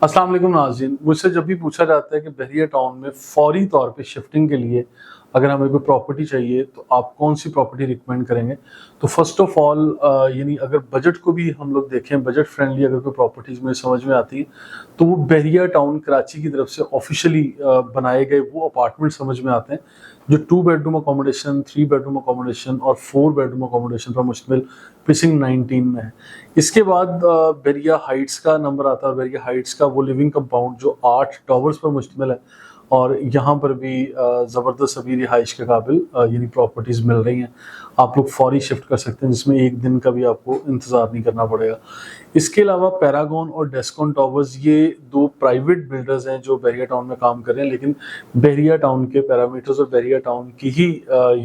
अस्सलाम वालेकुम नाज़रीन, मुझसे जब भी पूछा जाता है कि बहरिया टाउन में फौरी तौर पे शिफ्टिंग के लिए अगर हमें कोई प्रॉपर्टी चाहिए तो आप कौन सी प्रॉपर्टी रिकमेंड करेंगे। तो फर्स्ट ऑफ ऑल यानी अगर बजट को भी हम लोग देखें, बजट फ्रेंडली अगर कोई प्रॉपर्टीज़ में समझ में आती है तो वो बहरिया टाउन कराची की तरफ से ऑफिशियली बनाए गए वो अपार्टमेंट समझ में आते हैं जो 2 बेडरूम अकोमोडेशन, 3 बेडरूम अकोमोडेशन और 4 बेडरूम अकोमोडेशन पर मुश्तमिल प्रीसिंक्ट 19 में है। इसके बाद बहरिया हाइट्स का नंबर आता है। बहरिया हाइट्स का वो लिविंग कंपाउंड जो 8 टावर्स पर मुश्तमिल है और यहाँ पर भी ज़बरदस्त अभी रिहाइश के काबिल यानी प्रॉपर्टीज़ मिल रही हैं। आप लोग फौरी शिफ्ट कर सकते हैं जिसमें एक दिन का भी आपको इंतज़ार नहीं करना पड़ेगा। इसके अलावा पैरागॉन और डेस्कॉन टावर्स ये 2 प्राइवेट बिल्डर्स हैं जो बहरिया टाउन में काम कर रहे हैं, लेकिन बहरिया टाउन के पैरामीटर्स और बहरिया टाउन की ही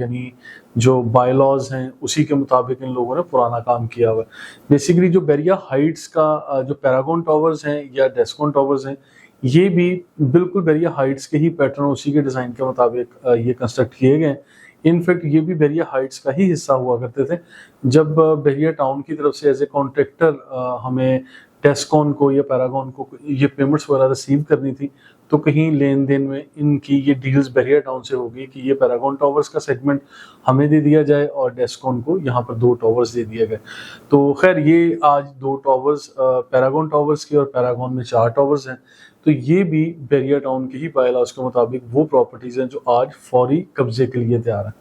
यानी जो बायलॉज हैं उसी के मुताबिक इन लोगों ने पुराना काम किया हुआ है। बेसिकली जो बहरिया हाइट्स का जो पैरागॉन टावर्स हैं या डेस्कॉन टावर्स हैं ये भी बिल्कुल बहरिया हाइट्स के ही पैटर्न, उसी के डिज़ाइन के मुताबिक ये कंस्ट्रक्ट किए गए हैं। इनफैक्ट ये भी बहरिया हाइट्स का ही हिस्सा हुआ करते थे। जब बहरिया टाउन की तरफ से एज ए कॉन्ट्रैक्टर हमें डेस्कॉन को या पैरागॉन को ये पेमेंट्स वगैरह रिसीव करनी थी तो कहीं लेन देन में इनकी ये डील्स बहरिया टाउन से होगी कि ये पैरागॉन टावर्स का सेगमेंट हमें दे दिया जाए और डेस्कॉन को यहाँ पर 2 टावर्स दे दिए गए। तो खैर ये आज 2 टावर्स पैरागॉन टावर्स के और पैरागॉन में 4 टावर्स हैं। तो ये भी बहरिया टाउन के ही बायलॉज के मुताबिक वो प्रॉपर्टीज़ हैं जो आज फौरी कब्जे के लिए तैयार हैं।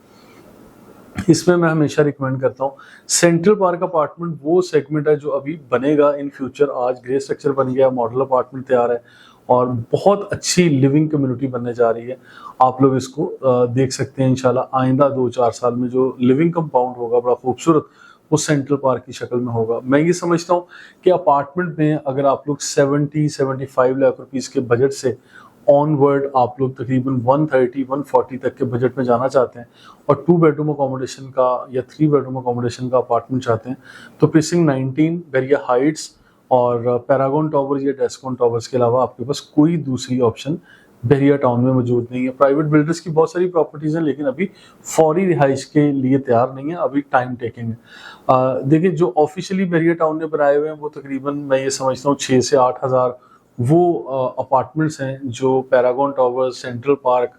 इसमें मैं हमेशा रिकमेंड करता हूँ सेंट्रल पार्क अपार्टमेंट वो सेगमेंट है जो अभी बनेगा इन फ्यूचर। आज ग्रे स्ट्रक्चर बन गया, मॉडल अपार्टमेंट तैयार है और बहुत अच्छी लिविंग कम्युनिटी बनने जा रही है। आप लोग इसको देख सकते हैं इंशाल्लाह आइंदा 2-4 साल में जो लिविंग कंपाउंड होगा बड़ा खूबसूरत, वो सेंट्रल पार्क की शक्ल में होगा। मैं ये समझता हूँ कि अपार्टमेंट में अगर आप लोग 70-75 लाख रुपीज़ के बजट से ऑनवर्ड आप लोग तकरीबन 130-140 तक के बजट में जाना चाहते हैं और 2 बेडरूम अकोमोडेशन का या 3 बेडरूम अकोमोडेशन का अपार्टमेंट चाहते हैं तो प्रीसिंक्ट 19, बहरिया हाइट्स और पैरागॉन टावर या डेस्कॉन टावर्स के अलावा आपके पास कोई दूसरी ऑप्शन बहरिया टाउन में मौजूद नहीं है। प्राइवेट बिल्डर्स की बहुत सारी प्रॉपर्टीज़ हैं लेकिन अभी फौरी रिहाइश के लिए तैयार नहीं है, अभी टाइम टेकिंग है। देखिए जो ऑफिशियली बहरिया टाउन ने बनाए हुए हैं वो तकरीबन मैं ये समझता हूँ 6 से 8 हज़ार वो अपार्टमेंट्स हैं जो पैरागॉन टावर्स, सेंट्रल पार्क,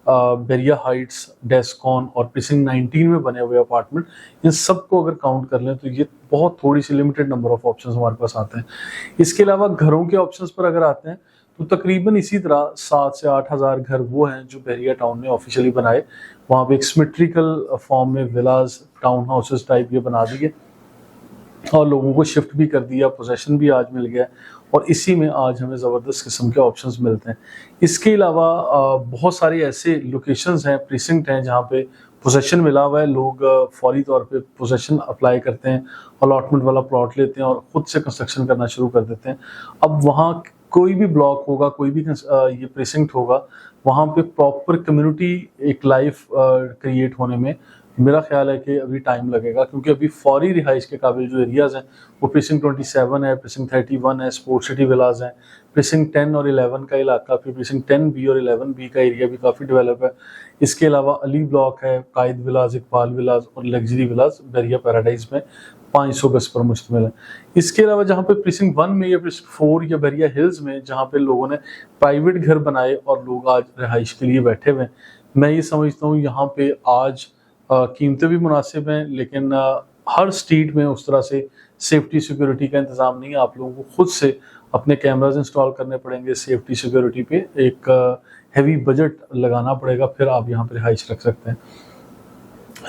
बहरिया हाइट्स, डेस्कॉन और प्रीसिंक्ट 19 में बने हुए अपार्टमेंट, इन सबको अगर काउंट कर लें तो ये बहुत थोड़ी सी लिमिटेड नंबर ऑफ ऑप्शंस हमारे पास आते हैं। इसके अलावा घरों के ऑप्शंस पर अगर आते हैं तो तकरीबन इसी तरह 7 से 8 हज़ार घर वो हैं जो बहरिया टाउन ने ऑफिशियली बनाए। वहाँ पे एक सिमेट्रिकल फॉर्म में विलाज, टाउन हाउसेस टाइप ये बना दिए और लोगों को शिफ्ट भी कर दिया, पोजेशन भी आज मिल गया और इसी में आज हमें ज़बरदस्त किस्म के ऑप्शंस मिलते हैं। इसके अलावा बहुत सारे ऐसे लोकेशंस हैं, प्रीसिंक्ट हैं जहाँ पे पोजेशन मिला हुआ है, लोग फौरी तौर पे पोजेशन अप्लाई करते हैं, अलॉटमेंट वाला प्लॉट लेते हैं और ख़ुद से कंस्ट्रक्शन करना शुरू कर देते हैं। अब वहाँ कोई भी ब्लॉक होगा, कोई भी ये प्रीसिंक्ट होगा, वहाँ पे प्रॉपर कम्युनिटी एक लाइफ क्रिएट होने में मेरा ख्याल है कि अभी टाइम लगेगा क्योंकि अभी फौरी रिहाइश के काबिल जो एरियाज़ हैं वो प्रीसिंक्ट 27 है, प्रीसिंक्ट 31 है, स्पोर्ट सिटी विलाज हैं, प्रीसिंक्ट 10 और 11 का इलाका, फिर प्रीसिंक्ट 10B और 11B का एरिया भी काफ़ी डेवलप है। इसके अलावा अली ब्लॉक है, कायद विलाज, इकबाल विलाज और लग्जरी विलाज बहरिया पैराडाइज में 500 गज पर मुश्तमिल है। इसके अलावा जहाँ पे प्रीसिंक्ट 1 में या प्रीसिंक्ट 4 या बहरिया हिल्स में जहाँ पे लोगों ने प्राइवेट घर बनाए और लोग आज रिहाइश के लिए बैठे हुए हैं, मैं ये समझता हूँ यहाँ पे आज कीमतें भी मुनासिब हैं लेकिन हर स्ट्रीट में उस तरह से सेफ्टी सिक्योरिटी का इंतज़ाम नहीं है। आप लोगों को खुद से अपने कैमराज इंस्टॉल करने पड़ेंगे, सेफ्टी सिक्योरिटी पे एक हैवी बजट लगाना पड़ेगा, फिर आप यहाँ पर रिहाइश रख सकते हैं।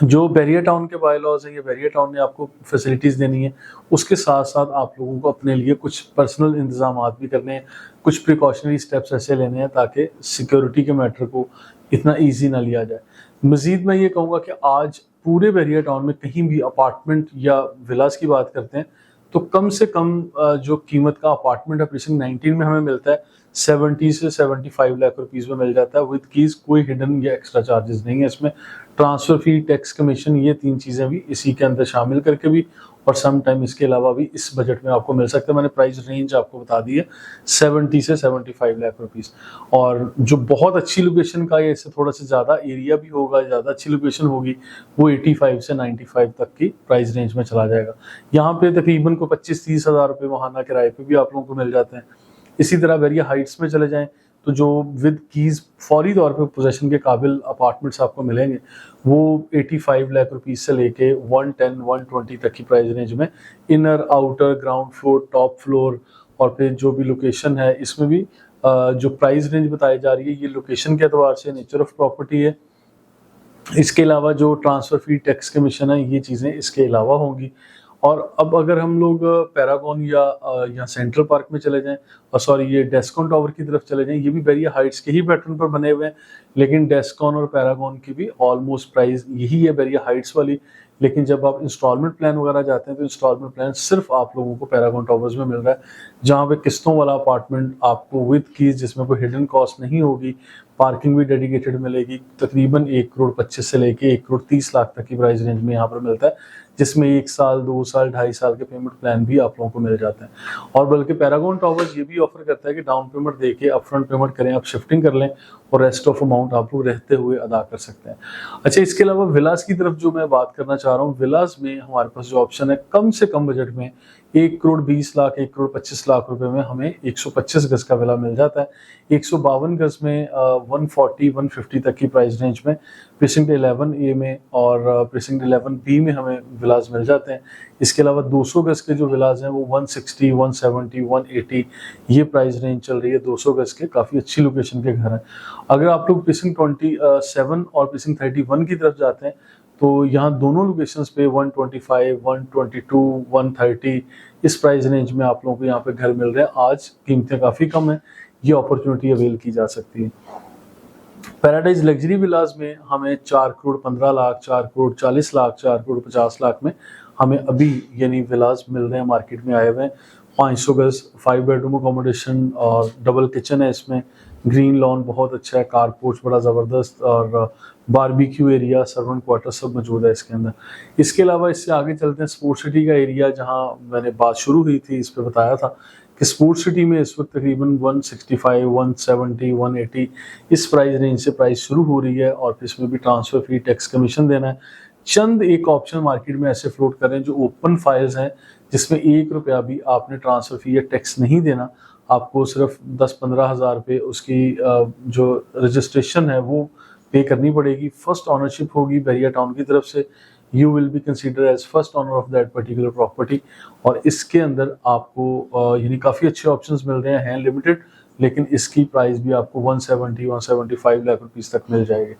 जो बहरिया टाउन के बायलॉज हैं, ये बहरिया टाउन ने आपको फैसिलिटीज़ देनी है, उसके साथ साथ आप लोगों को अपने लिए कुछ पर्सनल इंतजाम भी करने हैं, कुछ प्रिकॉशनरी स्टेप्स ऐसे लेने हैं ताकि सिक्योरिटी के मैटर को इतना ईजी ना लिया जाए। मज़ीद मैं ये कहूँगा कि आज पूरे बहरिया टाउन में कहीं भी अपार्टमेंट या विलास की बात करते हैं तो कम से कम जो कीमत का अपार्टमेंट है प्रीसिंक्ट 19 में हमें मिलता है 70 से 75 लाख रुपीज़ में मिल जाता है विद कीज़। कोई हिडन या एक्स्ट्रा चार्जेस नहीं है इसमें। ट्रांसफ़र फी, टैक्स कमीशन, ये 3 चीज़ें भी इसी के अंदर शामिल करके भी और सम टाइम इसके अलावा भी इस बजट में आपको मिल सकता है। मैंने प्राइस रेंज आपको बता दी है 70 से 75 लाख रुपीज़। और जो बहुत अच्छी लोकेशन का या इससे थोड़ा सा ज़्यादा एरिया भी होगा, ज़्यादा अच्छी लोकेशन होगी, वो 85 से 95 तक की प्राइस रेंज में चला जाएगा। यहाँ पे तकरीबन को 25-30 हज़ार रुपये महाना किराए पे भी आप लोगों को मिल जाते हैं। इसी तरह बैरिया हाइट्स में चले जाएं तो जो विद कीज फौरी तौर पे पोजेशन के काबिल अपार्टमेंट्स आपको मिलेंगे वो 85 लाख रुपीस से लेके 110 120 तक की प्राइस रेंज में, inner outer ground floor top floor और फिर जो भी लोकेशन है इसमें भी जो प्राइस रेंज बताई जा रही है ये लोकेशन के एतबार से, नेचर ऑफ प्रॉपर्टी है। इसके अलावा जो ट्रांसफ़र फी, टैक्स कमीशन है, ये चीज़ें इसके अलावा होंगी। और अब अगर हम लोग पैरागॉन या सेंट्रल पार्क में चले जाएं, और सॉरी ये डेस्कॉन टावर की तरफ चले जाएं, ये भी बैरिया हाइट्स के ही पैटर्न पर बने हुए हैं, लेकिन डेस्कॉन और पैरागॉन की भी ऑलमोस्ट प्राइस यही है बैरिया हाइट्स वाली। लेकिन जब आप इंस्टॉलमेंट प्लान वगैरह जाते हैं तो इंस्टॉलमेंट प्लान सिर्फ आप लोगों को पैरागॉन टावर्स में मिल रहा है, जहाँ पे किस्तों वाला अपार्टमेंट आपको विद कीज, जिसमें कोई हिडन कॉस्ट नहीं होगी, पार्किंग भी डेडिकेटेड मिलेगी, तकरीबन 1,25 से लेके 1,30 लाख तक की प्राइस रेंज में यहाँ पर मिलता है, जिसमें 1 साल 2 साल 2.5 साल के पेमेंट प्लान भी आप लोगों को मिल जाते हैं। और बल्कि पैरागॉन टावर्स ये भी ऑफर करता है कि डाउन पेमेंट देके अपफ्रंट पेमेंट करें, आप शिफ्टिंग कर लें और रेस्ट ऑफ अमाउंट आप लोग रहते हुए अदा कर सकते हैं। अच्छा, इसके अलावा विलास की तरफ जो मैं बात करना चाह रहा हूँ, विलास में हमारे पास जो ऑप्शन है कम से कम बजट में 1,20 लाख 1,25 लाख रुपए में हमें 125 गज का विला मिल जाता है। 152 गज में 140-150 तक की प्राइस रेंज में प्रीसिंक्ट 11A में और प्रीसिंक्ट 11B में हमें विलास मिल जाते हैं। इसके अलावा 200 गज के जो विलास हैं वो 160, 170, 180 ये प्राइस रेंज चल रही है। 200 गज के काफ़ी अच्छी लोकेशन के घर हैं। अगर आप लोग प्रीसिंक्ट 27 और प्रीसिंक्ट 31 की तरफ जाते हैं तो यहाँ दोनों लोकेशंस पे 125, 122, 130 इस प्राइस रेंज में आप लोगों को यहाँ पे घर मिल रहे हैं। आज कीमतें काफ़ी कम है, ये अपॉर्चुनिटी अवेल की जा सकती है। पैराडाइज लग्जरी विलास में हमें 4 करोड़ 15 लाख, 4 करोड़ 40 लाख, 4 करोड़ 50 लाख में हमें अभी यानी विलास मिल रहे हैं, मार्केट में आए हुए हैं। 500 गज 5 बेडरूम अकोमोडेशन और डबल किचन है इसमें, ग्रीन लॉन बहुत अच्छा है, कार पोर्च बड़ा ज़बरदस्त और बारबेक्यू एरिया, सर्वेंट क्वार्टर सब मौजूद है इसके अंदर। इसके अलावा इससे आगे चलते हैं स्पोर्ट सिटी का एरिया, जहां मैंने बात शुरू हुई थी इस पे बताया था कि स्पोर्ट सिटी में इस वक्त तकरीबन 165, 170, 180 इस प्राइस रेंज से प्राइस शुरू हो रही है और फिर इसमें भी ट्रांसफ़र फी, टैक्स कमीशन देना है। चंद एक ऑप्शन मार्केट में ऐसे फ्लोट कर रहे हैं जो ओपन फाइल्स हैं, जिसमें 1 रुपया भी आपने ट्रांसफ़र फी या टैक्स नहीं देना, आपको सिर्फ 10-15 हज़ार रुपये उसकी जो रजिस्ट्रेशन है वो पे करनी पड़ेगी। फर्स्ट ऑनरशिप होगी बैरिया टाउन की तरफ से, you will be consider as first owner of that particular property. और इसके अंदर आपको यानी काफ़ी अच्छे ऑप्शंस मिल रहे हैं लिमिटेड, लेकिन इसकी प्राइस भी आपको 170-175 लाख रुपीस तक मिल जाएगी।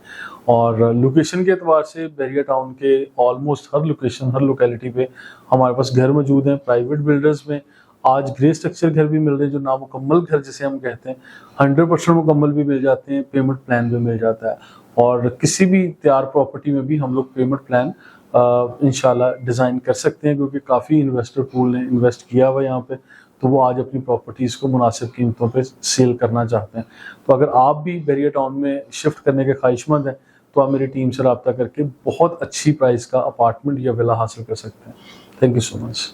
और लोकेशन के एतबार से बैरिया टाउन के ऑलमोस्ट हर लोकेशन, हर लोकेलिटी पे हमारे पास घर मौजूद हैं। प्राइवेट बिल्डर्स में आज ग्रे स्ट्रक्चर घर भी मिल रहे हैं, जो नामुकम्मल घर जिसे हम कहते हैं, 100% मुकम्मल भी मिल जाते हैं, पेमेंट प्लान भी मिल जाता है। और किसी भी तैयार प्रॉपर्टी में भी हम लोग पेमेंट प्लान इंशाल्लाह डिज़ाइन कर सकते हैं, क्योंकि काफ़ी इन्वेस्टर पूल ने इन्वेस्ट किया हुआ यहाँ पे, तो वो आज अपनी प्रॉपर्टीज़ को मुनासिब कीमतों पे सेल करना चाहते हैं। तो अगर आप भी बैरिया टाउन में शिफ्ट करने के ख्वाहिशमंद हैं तो आप मेरी टीम से रब्ता करके बहुत अच्छी प्राइस का अपार्टमेंट या विला हासिल कर सकते हैं। Thank you so much.